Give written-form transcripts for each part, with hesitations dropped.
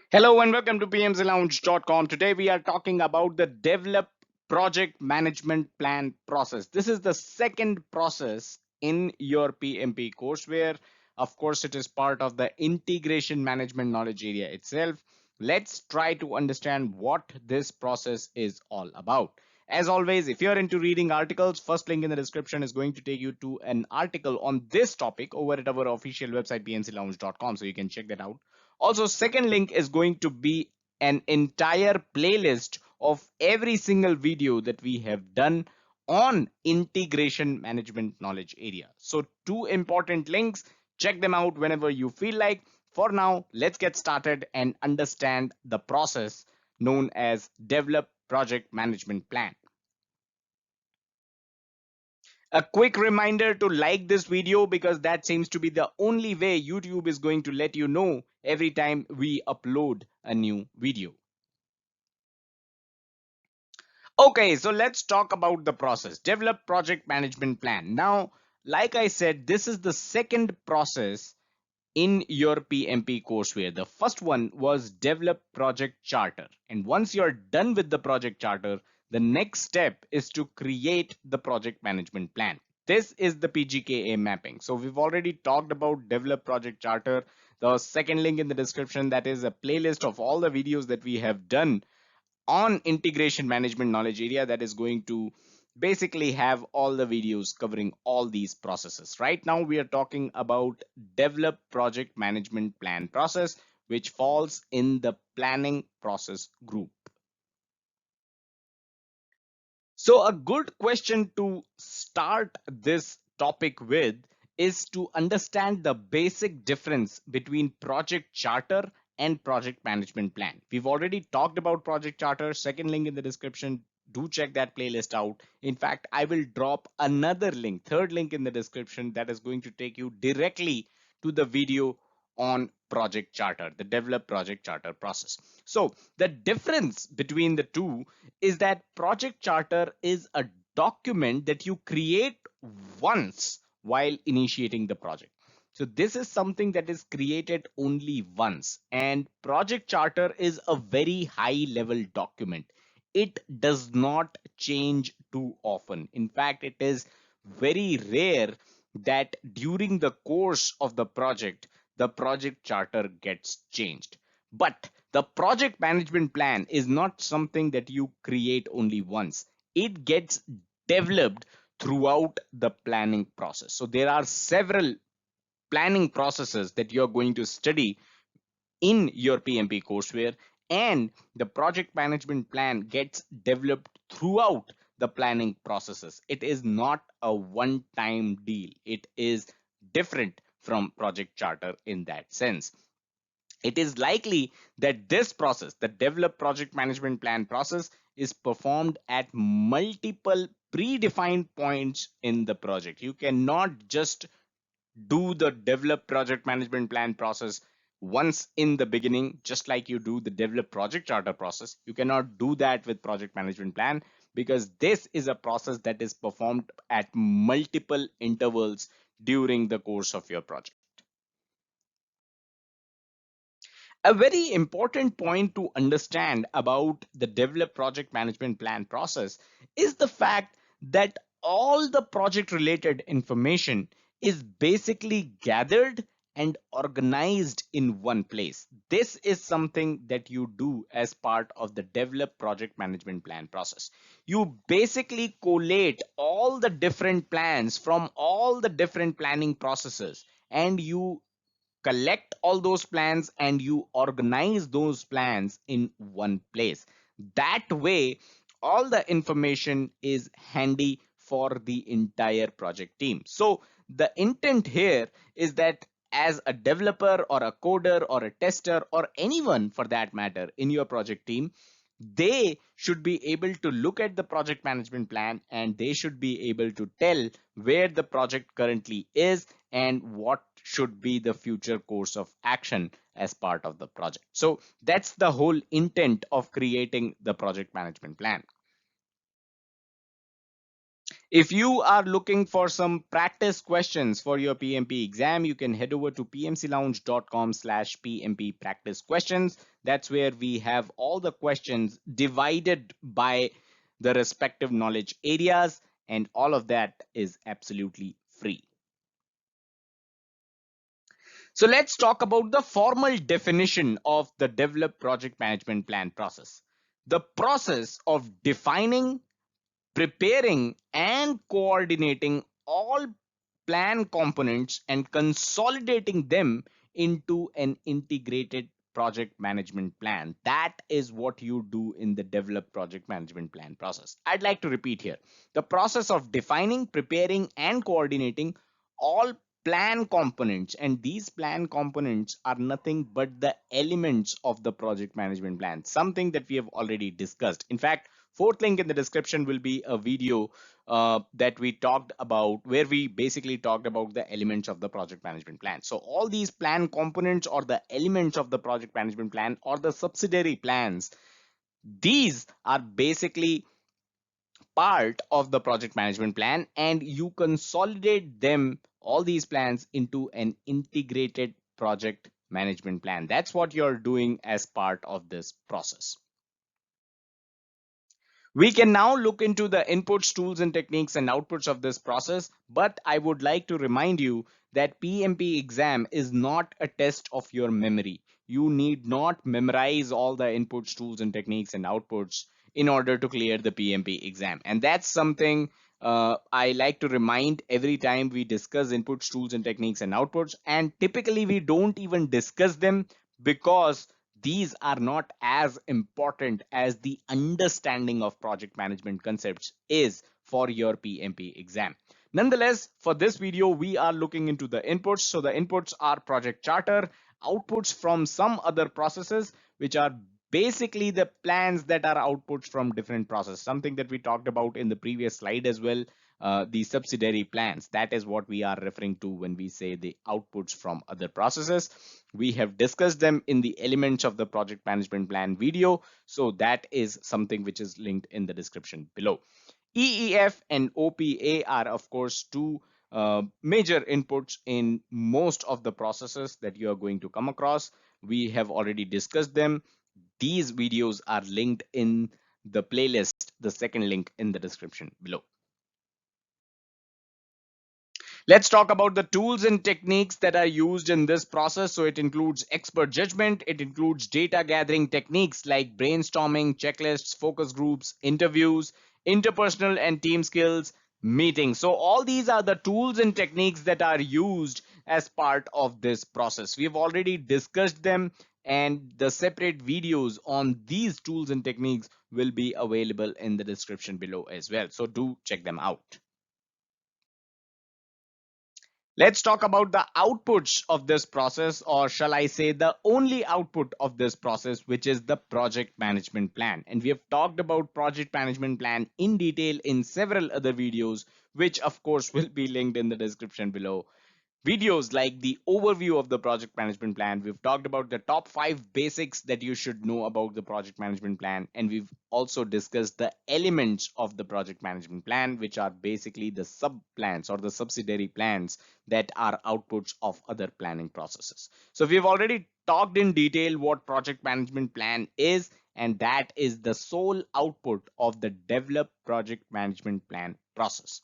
Hello and welcome to pmclounge.com. Today we are talking about the develop project management plan process. This is the second process in your PMP course where of course it is part of the integration management knowledge area itself. Let's try to understand what this process is all about. As always, if you're into reading articles, first link in the description is going to take you to an article on this topic over at our official website pmclounge.com, so you can check that out. Also, second link is going to be an entire playlist of every single video that we have done on integration management knowledge area. So two important links, check them out whenever you feel like. For now, let's get started and understand the process known as develop project management plan. A quick reminder to like this video because that seems to be the only way YouTube is going to let you know every time we upload a new video. Okay, so let's talk about the process. Develop project management plan. Now, like I said, this is the second process in your PMP courseware. The first one was develop project charter. And once you're done with the project charter, the next step is to create the project management plan. This is the PGKA mapping. So we've already talked about develop project charter. The second link in the description, that is a playlist of all the videos that we have done on integration management knowledge area that is going to basically have all the videos covering all these processes. Right now we are talking about develop project management plan process, which falls in the planning process group. So a good question to start this topic with is to understand the basic difference between project charter and project management plan. We've already talked about project charter, second link in the description. Do check that playlist out. In fact, I will drop another link, third link in the description that is going to take you directly to the video on project charter, the develop project charter process. So the difference between the two is that project charter is a document that you create once while initiating the project. So this is something that is created only once, and project charter is a very high level document. It does not change too often. In fact, it is very rare that during the course of the project charter gets changed. But the project management plan is not something that you create only once. It gets developed throughout the planning process. So there are several planning processes that you're going to study in your PMP courseware, and the project management plan gets developed throughout the planning processes. It is not a one-time deal. It is different from project charter in that sense. It is likely that this process, the develop project management plan process, is performed at multiple predefined points in the project. You cannot just do the develop project management plan process once in the beginning, just like you do the develop project charter process. You cannot do that with project management plan because this is a process that is performed at multiple intervals during the course of your project. A very important point to understand about the develop project management plan process is the fact that all the project related information is basically gathered and organized in one place. This is something that you do as part of the develop project management plan process. You basically collate all the different plans from all the different planning processes, and you collect all those plans and you organize those plans in one place. That way, all the information is handy for the entire project team. So the intent here is that as a developer or a coder or a tester or anyone for that matter in your project team, they should be able to look at the project management plan and they should be able to tell where the project currently is and what should be the future course of action as part of the project. So that's the whole intent of creating the project management plan. If you are looking for some practice questions for your PMP exam, you can head over to pmclounge.com/PMP practice questions. That's where we have all the questions divided by the respective knowledge areas, and all of that is absolutely free. So let's talk about the formal definition of the develop project management plan process. The process of defining, preparing, and coordinating all plan components and consolidating them into an integrated project management plan. That is what you do in the develop project management plan process. I'd like to repeat here. The process of defining, preparing, and coordinating all plan components, and these plan components are nothing but the elements of the project management plan, something that we have already discussed. In fact, fourth link in the description will be a video that we talked about, where we basically talked about the elements of the project management plan. So all these plan components or the elements of the project management plan or the subsidiary plans, these are basically part of the project management plan, and you consolidate them, all these plans, into an integrated project management plan. That's what you're doing as part of this process. We can now look into the inputs, tools, and techniques and outputs of this process, but I would like to remind you that PMP exam is not a test of your memory. You need not memorize all the inputs, tools, and techniques and outputs in order to clear the PMP exam. And that's something I like to remind every time we discuss inputs, tools, and techniques and outputs. And typically we don't even discuss them because these are not as important as the understanding of project management concepts is for your PMP exam. Nonetheless, for this video, we are looking into the inputs. So the inputs are project charter, outputs from some other processes, which are basically the plans that are outputs from different processes, something that we talked about in the previous slide as well. The subsidiary plans, that is what we are referring to when we say the outputs from other processes. We have discussed them in the elements of the project management plan video, so that is something which is linked in the description below. EEF and OPA are of course two major inputs in most of the processes that you are going to come across. We have already discussed them. These videos are linked in the playlist, the second link in the description below. Let's talk about the tools and techniques that are used in this process. So it includes expert judgment, it includes data gathering techniques like brainstorming, checklists, focus groups, interviews, interpersonal and team skills, meetings. So all these are the tools and techniques that are used as part of this process. We have already discussed them, and the separate videos on these tools and techniques will be available in the description below as well. So do check them out. Let's talk about the outputs of this process, or shall I say the only output of this process, which is the project management plan. And we have talked about project management plan in detail in several other videos, which of course will be linked in the description below. Videos like the overview of the project management plan. We've talked about the top 5 basics that you should know about the project management plan. And we've also discussed the elements of the project management plan, which are basically the sub plans or the subsidiary plans that are outputs of other planning processes. So we've already talked in detail what project management plan is, and that is the sole output of the develop project management plan process.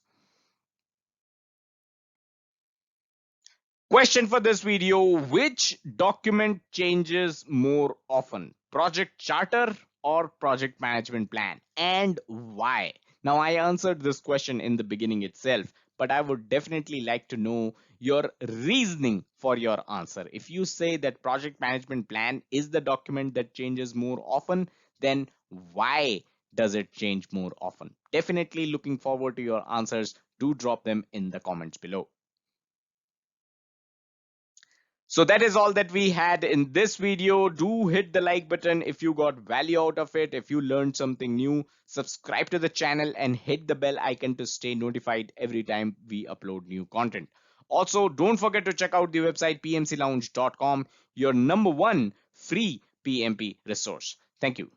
Question for this video: which document changes more often, project charter or project management plan, and why? Now, I answered this question in the beginning itself, but I would definitely like to know your reasoning for your answer. If you say that project management plan is the document that changes more often, then why does it change more often? Definitely looking forward to your answers. Do drop them in the comments below. So that is all that we had in this video. Do hit the like button if you got value out of it. If you learned something new, subscribe to the channel and hit the bell icon to stay notified every time we upload new content. Also, don't forget to check out the website pmclounge.com, your number one free PMP resource. Thank you.